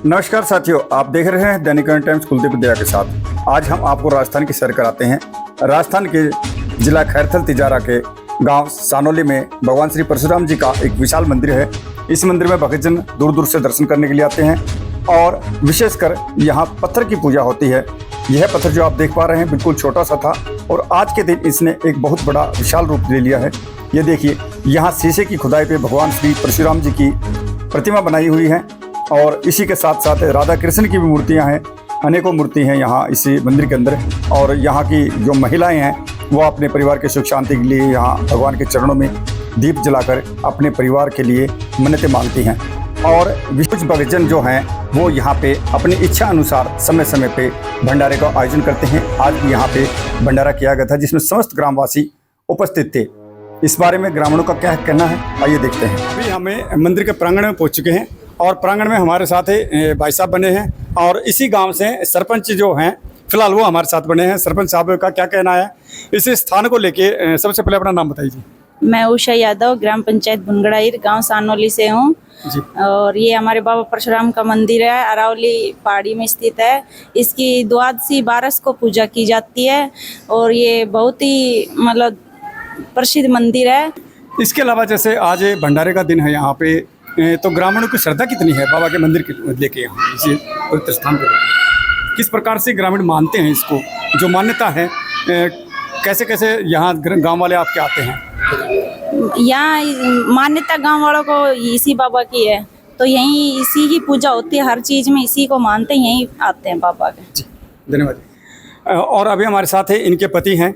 नमस्कार साथियों, आप देख रहे हैं दैनिक करंट टाइम्स कुलदीप दया के साथ। आज हम आपको राजस्थान की सैर कराते हैं। राजस्थान के जिला खैरथल तिजारा के गांव सानोली में भगवान श्री परशुराम जी का एक विशाल मंदिर है। इस मंदिर में भक्तजन दूर दूर से दर्शन करने के लिए आते हैं और विशेषकर यहाँ पत्थर की पूजा होती है। यह पत्थर जो आप देख पा रहे हैं बिल्कुल छोटा सा था और आज के दिन इसने एक बहुत बड़ा विशाल रूप ले लिया है। ये देखिए, यहाँ शीशे की खुदाई पे भगवान श्री परशुराम जी की प्रतिमा बनाई हुई है और इसी के साथ साथ राधा कृष्ण की भी मूर्तियां हैं। अनेकों मूर्ति हैं यहाँ इसी मंदिर के अंदर और यहाँ की जो महिलाएं हैं वो अपने परिवार के सुख शांति के लिए यहाँ भगवान के चरणों में दीप जलाकर अपने परिवार के लिए मन्नतें मांगती हैं। और कुछ भक्तजन जो हैं वो यहाँ पे अपनी इच्छा अनुसार समय समय पे भंडारे का आयोजन करते हैं। आज भी यहाँ पे भंडारा किया गया था जिसमें समस्त ग्रामवासी उपस्थित थे। इस बारे में ग्रामीणों का क्या कहना है, आइए देखते हैं। अभी हमें मंदिर के प्रांगण में पहुँच चुके हैं और प्रांगण में हमारे साथ भाई साहब बने हैं और इसी गांव से सरपंच जो हैं फिलहाल वो हमारे साथ बने हैं। सरपंच साहब का क्या कहना है इस स्थान को लेके? सबसे पहले अपना नाम बताइए। मैं उषा यादव, ग्राम पंचायत बुनगड़ाईर, गांव सानोली से हूँ और ये हमारे बाबा परशुराम का मंदिर है, अरावली पहाड़ी में स्थित है। इसकी द्वादशी 12 को पूजा की जाती है और ये बहुत ही मतलब प्रसिद्ध मंदिर है। इसके अलावा जैसे आज भंडारे का दिन है यहाँ पे, तो ग्रामीणों की श्रद्धा कितनी है बाबा के मंदिर के लेके यहाँ इसी पवित्र स्थान पर? किस प्रकार से ग्रामीण मानते हैं इसको, जो मान्यता है कैसे कैसे यहाँ गांव वाले आपके आते हैं? यहाँ मान्यता गांव वालों को इसी बाबा की है, तो यहीं इसी की पूजा होती है, हर चीज़ में इसी को मानते हैं, यहीं आते हैं बाबा के। जी धन्यवाद। और अभी हमारे साथ है इनके पति हैं,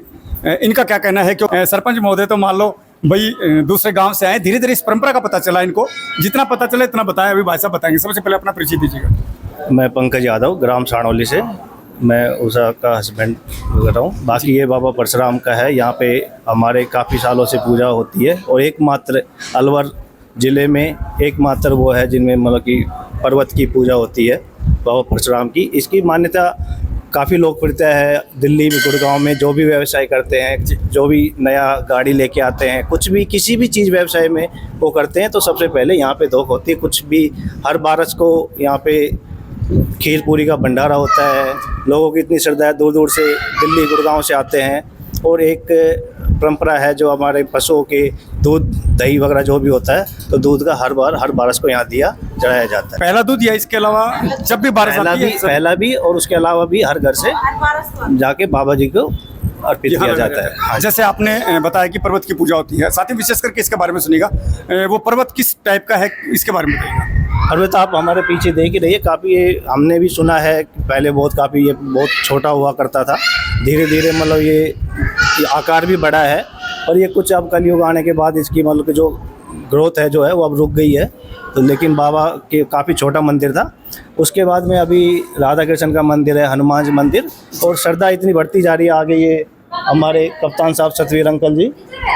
इनका क्या कहना है? क्यों सरपंच महोदय तो मान लो भाई दूसरे गांव से आए, धीरे धीरे इस परंपरा का पता चला, इनको जितना पता चला इतना बताया। अभी भाई साहब बताएंगे। सबसे पहले अपना परिचय दीजिएगा। मैं पंकज यादव, ग्राम सानोली से, मैं उषा का हस्बैंड कर रहा हूँ। बाकी ये बाबा परशुराम का है, यहाँ पे हमारे काफ़ी सालों से पूजा होती है और एकमात्र अलवर ज़िले में एकमात्र वो है जिनमें मतलब कि पर्वत की पूजा होती है बाबा परशुराम की। इसकी मान्यता काफ़ी लोकप्रियता है। दिल्ली में, गुड़गांव में जो भी व्यवसाय करते हैं, जो भी नया गाड़ी लेके आते हैं, कुछ भी किसी भी चीज़ व्यवसाय में वो करते हैं तो सबसे पहले यहाँ पे धोख होती है। कुछ भी हर 12 को यहाँ पे खीर पूरी का भंडारा होता है। लोगों की इतनी श्रद्धा है, दूर दूर से दिल्ली गुड़गांव से आते हैं। और एक परंपरा है जो हमारे पशुओं के दूध दही वगैरह जो भी होता है, तो दूध का हर 12 को यहाँ दिया चढ़ाया जाता है। पहला दूध या इसके अलावा जब भी 12 पहला भी और उसके अलावा भी हर घर से जाके बाबा जी को अर्पित किया जाता है। हाँ, जैसे आपने बताया कि पर्वत की पूजा होती है, साथ ही विशेष करके इसके बारे में सुनिएगा। वो पर्वत किस टाइप का है, इसके बारे में बताइएगा। पर्वत आप हमारे पीछे देख ही रहिए, काफ़ी ये हमने भी सुना है पहले काफ़ी ये बहुत छोटा हुआ करता था। धीरे धीरे मतलब ये आकार भी बढ़ा है और ये कुछ अब कलयुग आने के बाद इसकी मतलब कि जो ग्रोथ है जो है वो अब रुक गई है। तो लेकिन बाबा के काफ़ी छोटा मंदिर था। उसके बाद में अभी राधा कृष्ण का मंदिर है, हनुमान जी मंदिर, और श्रद्धा इतनी बढ़ती जा रही है। आगे ये हमारे कप्तान साहब सतवीर अंकल जी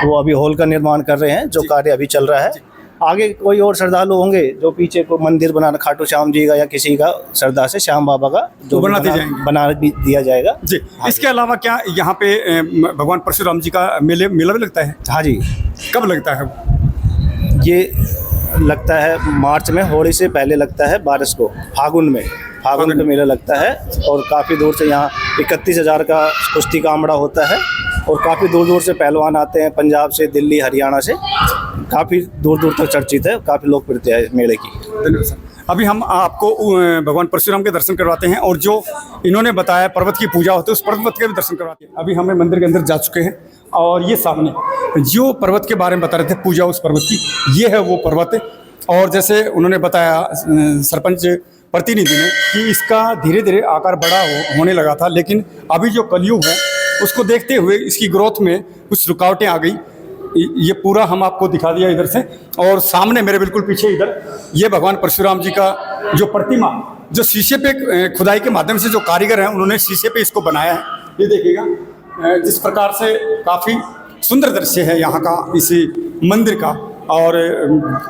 वो अभी हॉल का निर्माण कर रहे हैं, जो कार्य अभी चल रहा है। आगे कोई और श्रद्धालु होंगे जो पीछे को मंदिर बनाना, खाटू श्याम जी का या किसी का श्रद्धा से श्याम बाबा का जो बना भी दिया जाएगा जी। इसके अलावा क्या यहाँ पे भगवान परशुराम जी का मेला भी लगता है? हाँ जी। कब लगता है? ये लगता है मार्च में, होली से पहले लगता है 12 को, फागुन में मेला लगता है। और काफ़ी दूर से यहाँ 31,000 का कुश्ती का आमड़ा होता है और काफ़ी दूर दूर से पहलवान आते हैं, पंजाब से, दिल्ली, हरियाणा से, काफ़ी दूर दूर तक चर्चित है, काफ़ी लोकप्रियता है मेले की। धन्यवाद सर। अभी हम आपको भगवान परशुराम के दर्शन करवाते हैं और जो इन्होंने बताया पर्वत की पूजा होती है उस पर्वत के भी दर्शन करवाते हैं। अभी हमें मंदिर के अंदर जा चुके हैं और ये सामने जो पर्वत के बारे में बता रहे थे, पूजा उस पर्वत की, ये है वो पर्वत। और जैसे उन्होंने बताया सरपंच प्रतिनिधि ने कि इसका धीरे धीरे आकार बड़ा होने लगा था, लेकिन अभी जो कलयुग है उसको देखते हुए इसकी ग्रोथ में कुछ रुकावटें आ गई। ये पूरा हम आपको दिखा दिया इधर से। और सामने मेरे बिल्कुल पीछे इधर ये भगवान परशुराम जी का जो प्रतिमा, जो शीशे पे खुदाई के माध्यम से जो कारीगर हैं उन्होंने शीशे पे इसको बनाया है। ये देखिएगा जिस प्रकार से काफ़ी सुंदर दृश्य है यहाँ का इसी मंदिर का। और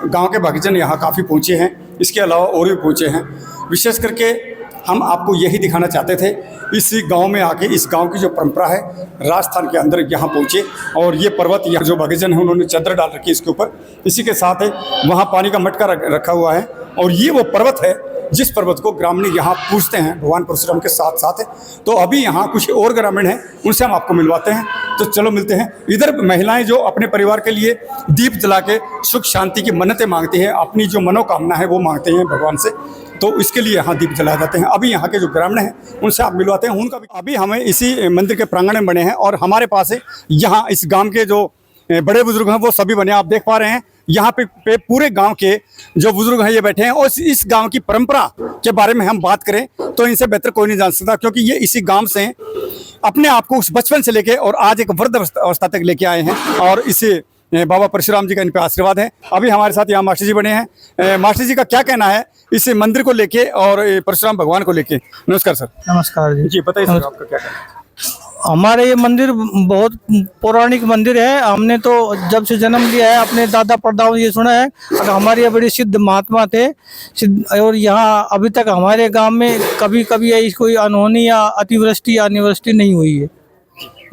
गांव के भक्तजन यहाँ काफ़ी पहुँचे हैं, इसके अलावा और भी पहुँचे हैं। विशेष करके हम आपको यही दिखाना चाहते थे, इस गांव में आके इस गांव की जो परंपरा है राजस्थान के अंदर यहाँ पहुँचे। और ये पर्वत यहाँ जो भक्तजन है उन्होंने चादर डाल रखी है इसके ऊपर, इसी के साथ है वहाँ पानी का मटका रखा हुआ है और ये वो पर्वत है जिस पर्वत को ग्रामीण यहाँ पूजते हैं भगवान परशुराम के साथ साथ। तो अभी यहाँ कुछ और ग्रामीण हैं, उनसे हम आपको मिलवाते हैं। तो चलो मिलते हैं। इधर महिलाएं जो अपने परिवार के लिए दीप जला के सुख शांति की मन्नतें मांगती हैं, अपनी जो मनोकामना है वो मांगते हैं भगवान से, तो इसके लिए यहाँ दीप जलाए जाते हैं। अभी यहाँ के जो ग्रामीण हैं उनसे आप मिलवाते हैं। उनका अभी हमें इसी मंदिर के प्रांगण में बने हैं और हमारे पास है यहाँ इस गांव के जो बड़े बुजुर्ग हैं वो सभी बने, आप देख पा रहे हैं। यहाँ पे पूरे गांव के जो बुजुर्ग हैं ये बैठे हैं और इस गांव की परंपरा के बारे में हम बात करें तो इनसे बेहतर कोई नहीं जान सकता, क्योंकि ये इसी गांव से अपने आप को उस बचपन से लेके और आज एक वृद्ध अवस्था तक लेके आए हैं और इसे बाबा परशुराम जी का इन पे आशीर्वाद है। अभी हमारे साथ यहाँ मास्टर जी बने हैं। मास्टर जी का क्या कहना है इस मंदिर को लेके और परशुराम भगवान को लेके? नमस्कार सर। नमस्कार जी। जी बताइए सर, आपका क्या कहना है? हमारे ये मंदिर बहुत पौराणिक मंदिर है। हमने तो जब से जन्म लिया है अपने दादा परदादा ये सुना है, और हमारे ये बड़े सिद्ध महात्मा थे सिद्ध, और यहाँ अभी तक हमारे गांव में कभी कभी ऐसी कोई अनहोनी या अतिवृष्टि या अनिवृष्टि नहीं हुई है।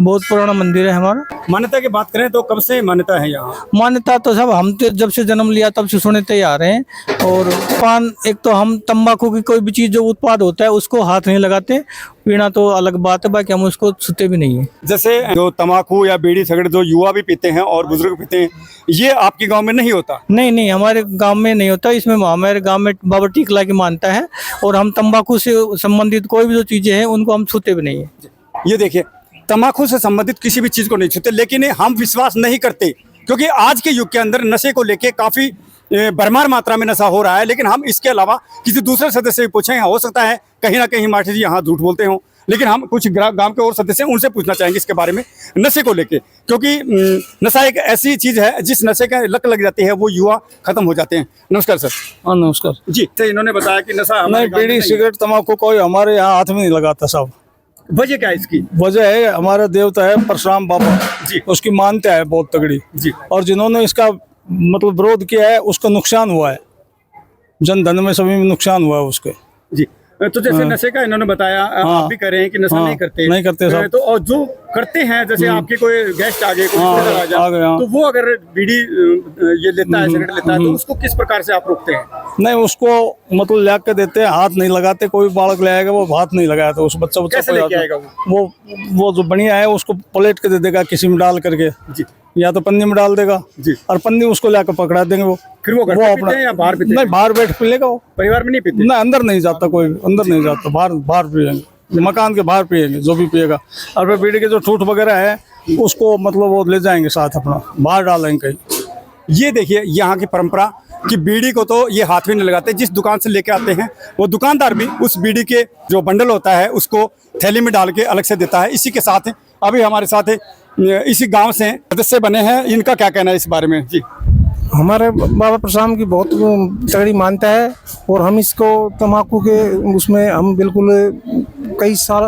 बहुत पुराना मंदिर है हमारा। मान्यता की बात करें तो कब से मान्यता है यहाँ? मान्यता तो सब हम तो जब से जन्म लिया तब से सुनते ही आ रहे हैं। और पान, एक तो हम तंबाकू की कोई भी चीज़ जो उत्पाद होता है उसको हाथ नहीं लगाते, पीना तो अलग बात है, बाकी हम उसको छूते भी नहीं है। जैसे जो तंबाकू या बीड़ी सिगरेट जो युवा भी पीते हैं और बुजुर्ग पीते हैं, ये आपके गांव में नहीं होता? नहीं नहीं, हमारे गांव में नहीं होता। इसमें हमारे गांव में बाबा टीकला की मानता है और हम तंबाकू से संबंधित कोई भी जो चीज़ें हैं उनको हम छूते भी नहीं है। ये देखिए, तंबाकू से संबंधित किसी भी चीज़ को नहीं छूते, लेकिन हम विश्वास नहीं करते क्योंकि आज के युग के अंदर नशे को लेके काफ़ी भरमार मात्रा में नशा हो रहा है। लेकिन हम इसके अलावा किसी दूसरे सदस्य से पूछें, हो सकता है कहीं ना कहीं मास्टर जी यहाँ झूठ बोलते हों, लेकिन हम कुछ गांव के और सदस्य हैं उनसे पूछना चाहेंगे इसके बारे में, नशे को लेके। क्योंकि नशा एक ऐसी चीज़ है जिस नशे का लत लग जाती है वो युवा खत्म हो जाते हैं। नमस्कार सर। हाँ नमस्कार जी, तो इन्होंने बताया कि नशा नहीं, बीड़ी सिगरेट तंबाकू कोई हमारे यहाँ हाथ में नहीं लगाता साहब। वजह क्या है इसकी? वजह है हमारा देवता है परशुराम बाबा जी, उसकी मान्यता है बहुत तगड़ी जी, और जिन्होंने इसका मतलब विरोध किया है उसको नुकसान हुआ है, जन धन में सभी में नुकसान हुआ है उसके। जी। तो जैसे नशे का इन्होंने बताया, आप भी कह रहे हैं कि नशा नहीं करते, नहीं करते साहब। तो और जो करते हैं, जैसे आपके कोई गेस्ट आ गए, कोई रिश्तेदार आ गया, तो वो अगर बीड़ी ये लेता है, सिगरेट लेता है, तो उसको किस प्रकार से आप रोकते हैं? नहीं, उसको मतलब ला के देते हैं, हाथ नहीं लगाते। कोई बालक ले आएगा वो हाथ नहीं लगाया तो उस बच्चा कैसे लेके आएगा वो जो बढ़िया है उसको पलट के दे देगा किसी में डाल करके, जी, या तो पन्नी में डाल देगा जी, और पन्नी उसको लाकर पकड़ा देंगे। वो फिर वो घर पे पीते हैं या बाहर पीते हैं? नहीं, बाहर बैठ पी लेगा वो, परिवार में नहीं पीते? ना, अंदर नहीं जाता कोई, अंदर नहीं जाता, बाहर पिएंगे, मकान के बाहर पिएंगे जो भी पिएगा। और फिर बीड़ी के जो ठूठ वगैरह है उसको मतलब वो ले जाएंगे साथ अपना, बाहर डालेंगे कहीं। ये देखिए यहाँ की परंपरा कि बीड़ी को तो ये हाथ में नहीं लगाते, जिस दुकान से लेके आते हैं वो दुकानदार भी उस बीड़ी के जो बंडल होता है उसको थैली में डाल के अलग से देता है। इसी के साथ अभी हमारे साथ इसी गांव से सदस्य बने हैं, इनका क्या कहना है इस बारे में? जी, हमारे बाबा परशुराम की बहुत तगड़ी मान्यता है और हम इसको तम्बाकू के उसमें हम बिल्कुल कई साल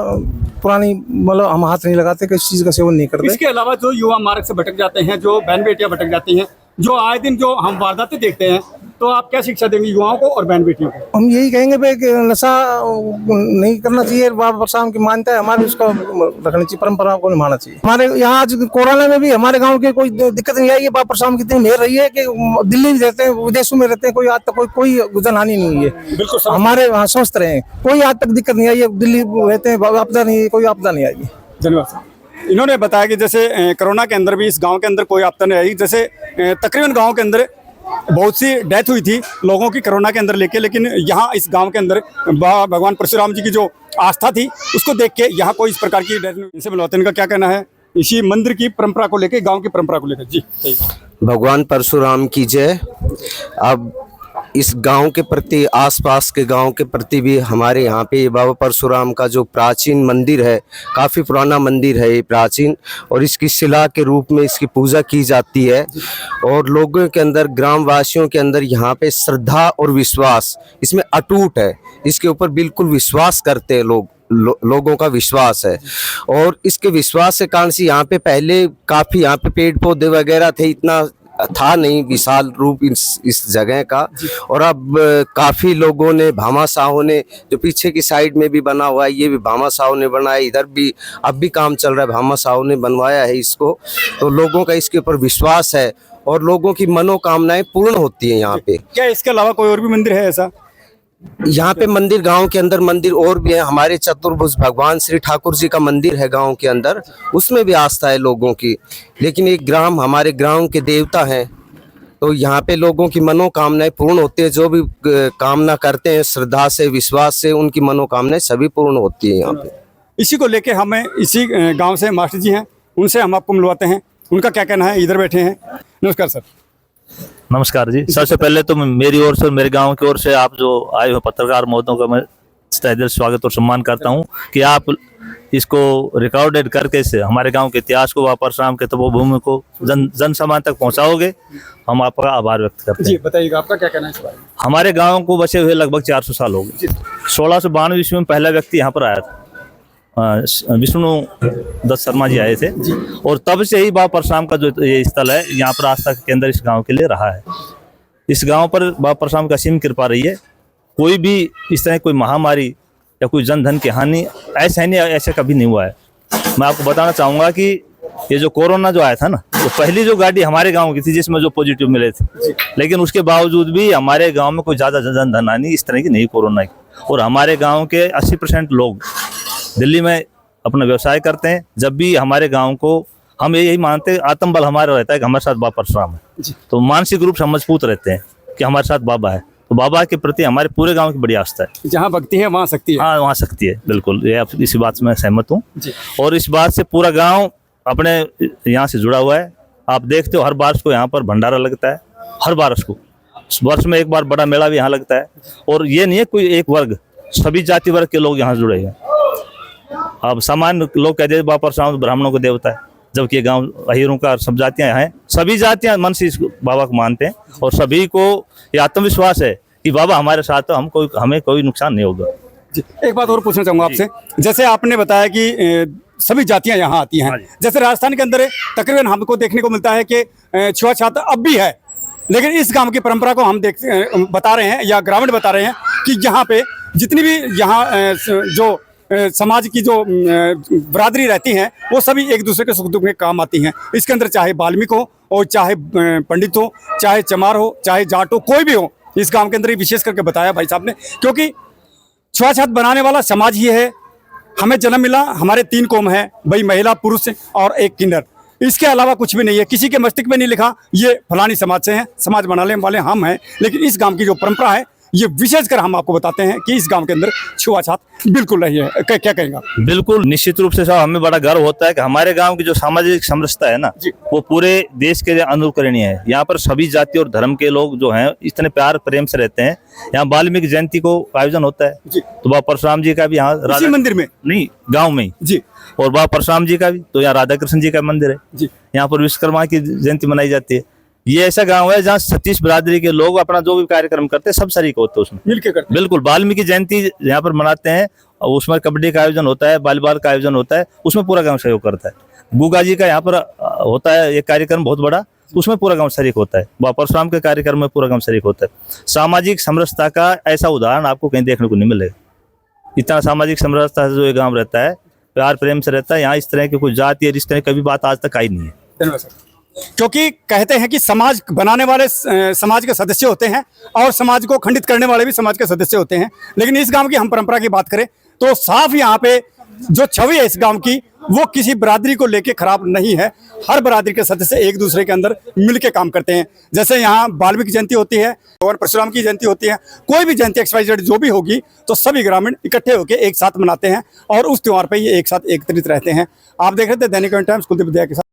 पुरानी मतलब हम हाथ नहीं लगाते, किसी चीज़ का सेवन नहीं करते। इसके अलावा जो युवा मार्ग से भटक जाते हैं, जो बहन बेटियां भटक जाती हैं, जो आए दिन जो हम वारदातें देखते हैं, तो आप क्या शिक्षा देंगे युवाओं को और बहन बेटियों को? हम यही कहेंगे भाई कि नशा नहीं करना चाहिए। बाबा परशुराम की मान्यता है हमारी, उसको रखनी चाहिए, परंपरा को निभाना चाहिए। हमारे यहाँ आज कोरोना में भी हमारे गांव के कोई दिक्कत नहीं आई है। बाबा परशुराम की इतनी मेहर रही है कि दिल्ली में रहते हैं, विदेशों में रहते हैं, कोई आज तक कोई जनहानि नहीं हुई है। बिल्कुल हमारे वहाँ स्वस्थ रहे, कोई आज तक दिक्कत नहीं आई है। दिल्ली रहते हैं, आपदा नहीं, कोई आपदा नहीं आई है। धन्यवाद। इन्होंने बताया कि जैसे कोरोना के अंदर भी इस गांव के अंदर कोई आपदा नहीं आई। जैसे तकरीबन गांव के अंदर बहुत सी डेथ हुई थी लोगों की कोरोना के अंदर लेके, लेकिन यहाँ इस गांव के अंदर भगवान परशुराम जी की जो आस्था थी उसको देख के यहाँ कोई इस प्रकार की डेथ नहीं। इनसे मिलवाते हैं, इनका क्या कहना है इसी मंदिर की परंपरा को लेकर, गाँव की परंपरा को लेकर? जी, भगवान परशुराम की जय। अब इस गांव के प्रति, आसपास के गांव के प्रति भी हमारे यहाँ पे बाबा परशुराम का जो प्राचीन मंदिर है, काफ़ी पुराना मंदिर है ये, प्राचीन, और इसकी शिला के रूप में इसकी पूजा की जाती है। और लोगों के अंदर, ग्रामवासियों के अंदर यहाँ पे श्रद्धा और विश्वास इसमें अटूट है। इसके ऊपर बिल्कुल विश्वास करते हैं लोगों का विश्वास है। और इसके विश्वास के कारण से यहाँ पे पहले काफ़ी यहाँ पे पेड़ पौधे वगैरह थे, इतना था नहीं विशाल रूप इस जगह का। और अब काफ़ी लोगों ने, भामाशाहों ने, जो पीछे की साइड में भी बना हुआ है ये भी भामाशाहों ने बनाया, इधर भी अब भी काम चल रहा है, भामाशाहों ने बनवाया है इसको। तो लोगों का इसके ऊपर विश्वास है और लोगों की मनोकामनाएं पूर्ण होती है यहाँ पे। क्या इसके अलावा कोई और भी मंदिर है ऐसा? यहाँ पे मंदिर, गांव के अंदर मंदिर और भी है। हमारे चतुर्भुज भगवान श्री ठाकुर जी का मंदिर है गांव के अंदर, उसमें भी आस्था है लोगों की। लेकिन एक ग्राम, हमारे ग्राम के देवता हैं, तो यहाँ पे लोगों की मनोकामनाएं पूर्ण होती है। जो भी कामना करते हैं श्रद्धा से, विश्वास से, उनकी मनोकामनाएं सभी पूर्ण होती है यहाँ पे। इसी को लेके हमें इसी गांव से मास्टर जी हैं, उनसे हम आपको मिलवाते हैं, उनका क्या कहना है। इधर बैठे हैं। नमस्कार सर। नमस्कार जी। सबसे पहले तो मेरी ओर से और मेरे गांव की ओर से आप जो आए हुए पत्रकार महोदयों का मैं तहे दिल स्वागत और सम्मान करता हूं कि आप इसको रिकॉर्डेड करके इसे हमारे गांव के इतिहास को, परशुराम के तपोभूमि को जन सामान तक पहुंचाओगे। हम आपका आभार व्यक्त करते हैं। जी बताइएगा, आपका क्या कहना है इस बारे में। हमारे गाँव को बसे हुए लगभग 400 साल हो गए। 1692 ईस्वी में पहला व्यक्ति यहाँ पर आया था, विष्णु दत्त शर्मा जी आए थे, और तब से ही बाबा परशुराम का जो ये स्थल है, यहाँ पर आस्था के केंद्र इस गांव के लिए रहा है। इस गांव पर बाबा परशुराम का असीम कृपा रही है। कोई भी इस तरह कोई महामारी या कोई जन धन की हानि ऐसे कभी नहीं हुआ है। मैं आपको बताना चाहूँगा कि ये जो कोरोना जो आया था ना, तो पहली जो गाड़ी हमारे गाँव की थी जिसमें जो पॉजिटिव मिले थे, लेकिन उसके बावजूद भी हमारे गाँव में कोई ज़्यादा जन धन हानि इस तरह की नहीं कोरोना की। और हमारे गाँव के 80% लोग दिल्ली में अपना व्यवसाय करते हैं। जब भी हमारे गांव को, हम यही मानते हैं आत्मबल हमारा रहता है कि हमारे साथ बाबा परशुराम है, तो मानसिक रूप से हम मजबूत रहते हैं कि हमारे साथ बाबा है। तो बाबा के प्रति हमारे पूरे गांव की बड़ी आस्था है। जहाँ भक्ति है वहाँ शक्ति है। हाँ, वहाँ शक्ति है, बिल्कुल। ये आप इसी बात से मैं सहमत हूँ, और इस बात से पूरा गाँव अपने यहाँ से जुड़ा हुआ है। आप देखते हो हर बारिश को यहाँ पर भंडारा लगता है, हर बारिश को, वर्ष में एक बार बड़ा मेला भी यहाँ लगता है। और ये नहीं है कोई एक वर्ग, सभी जाति वर्ग के लोग यहाँ जुड़े हैं। अब सामान्य लोग कहते हैं बाबा परशुराम ब्राह्मणों को देवता है, जबकि गांव अहीरों का सब जातियां हैं। सभी जातियां मन से इस बाबा को मानते हैं, और सभी को ये आत्मविश्वास है कि बाबा हमारे साथ है, हमें कोई नुकसान नहीं होगा। जी, एक बात और पूछना चाहूँगा आपसे। जैसे आपने बताया कि सभी जातियां यहाँ आती हैं, जैसे राजस्थान के अंदर तकरीबन हमको देखने को मिलता है कि छुआछूत अब भी है, लेकिन इस गांव की परंपरा को हम बता रहे हैं, या ग्रामीण बता रहे हैं कि यहाँ पे जितनी भी यहाँ जो समाज की जो बरादरी रहती हैं, वो सभी एक दूसरे के सुख दुख में काम आती हैं। इसके अंदर चाहे वाल्मीकि हो, और चाहे पंडित हो, चाहे चमार हो, चाहे जाट हो, कोई भी हो, इस गांव के अंदर ही विशेष करके बताया भाई साहब ने, क्योंकि छुआछूत बनाने वाला समाज ही है। हमें जन्म मिला, हमारे 3 कौम है भाई, महिला, पुरुष और एक किन्नर। इसके अलावा कुछ भी नहीं है। किसी के मस्तिष्क में नहीं लिखा ये फलानी समाज से हैं, समाज बनाने वाले हम हैं। लेकिन इस गांव की जो परंपरा है, ये विशेषकर हम आपको बताते हैं कि इस गांव के अंदर छुआछूत बिल्कुल नहीं है। क्या कहेंगे? बिल्कुल, निश्चित रूप से साहब, हमें बड़ा गर्व होता है कि हमारे गांव की जो सामाजिक समरसता है ना, वो पूरे देश के लिए अनुकरणीय है। यहाँ पर सभी जाति और धर्म के लोग जो हैं इतने प्यार प्रेम से रहते हैं। यहाँ वाल्मीकि जयंती को आयोजन होता है, तो बाबा परशुराम जी का भी यहाँ मंदिर में नहीं, गाँव में जी, और बाबा परशुराम जी का भी, तो यहाँ राधा कृष्ण जी का मंदिर है जी। यहाँ पर विश्वकर्मा की जयंती मनाई जाती है। ये ऐसा गांव है जहाँ 36 बिरादरी के लोग अपना जो भी कार्यक्रम करते हैं सब शरीक होते हैं उसमें, मिलकर करते हैं। बिल्कुल, वाल्मीकि जयंती यहाँ पर मनाते हैं, और उसमें कबड्डी का आयोजन होता है, वॉलीबॉल का आयोजन होता है, उसमें पूरा गांव सहयोग करता है। गुगा जी का यहाँ पर होता है एक कार्यक्रम बहुत बड़ा, उसमें पूरा गांव शरीक होता है। बाबा परशुराम के कार्यक्रम में पूरा गांव शरीक होता है। सामाजिक समरसता का ऐसा उदाहरण आपको कहीं देखने को नहीं मिलेगा। इतना सामाजिक समरसता से जो ये गाँव रहता है, प्यार प्रेम से रहता है। यहाँ इस तरह की कोई जाति या इस तरह कभी बात आज तक आई नहीं है। धन्यवाद सर। क्योंकि कहते हैं कि समाज बनाने वाले समाज के सदस्य होते हैं, और समाज को खंडित करने वाले भी समाज के सदस्य होते हैं। लेकिन इस गांव की हम परंपरा की बात करें तो साफ यहाँ पे जो छवि है इस गांव की, वो किसी बरादरी को लेके खराब नहीं है। हर बरादरी के सदस्य एक दूसरे के अंदर मिलके काम करते हैं। जैसे यहाँ वाल्मीकि जयंती होती है और परशुराम की जयंती होती है, कोई भी जयंती XYZ जो भी होगी, तो सभी ग्रामीण इकट्ठे होकर एक साथ मनाते हैं, और उस त्योहार पर ये एक साथ एकत्रित रहते हैं। आप देख रहे थे दैनिक टाइम्स कुलदीप दया के साथ।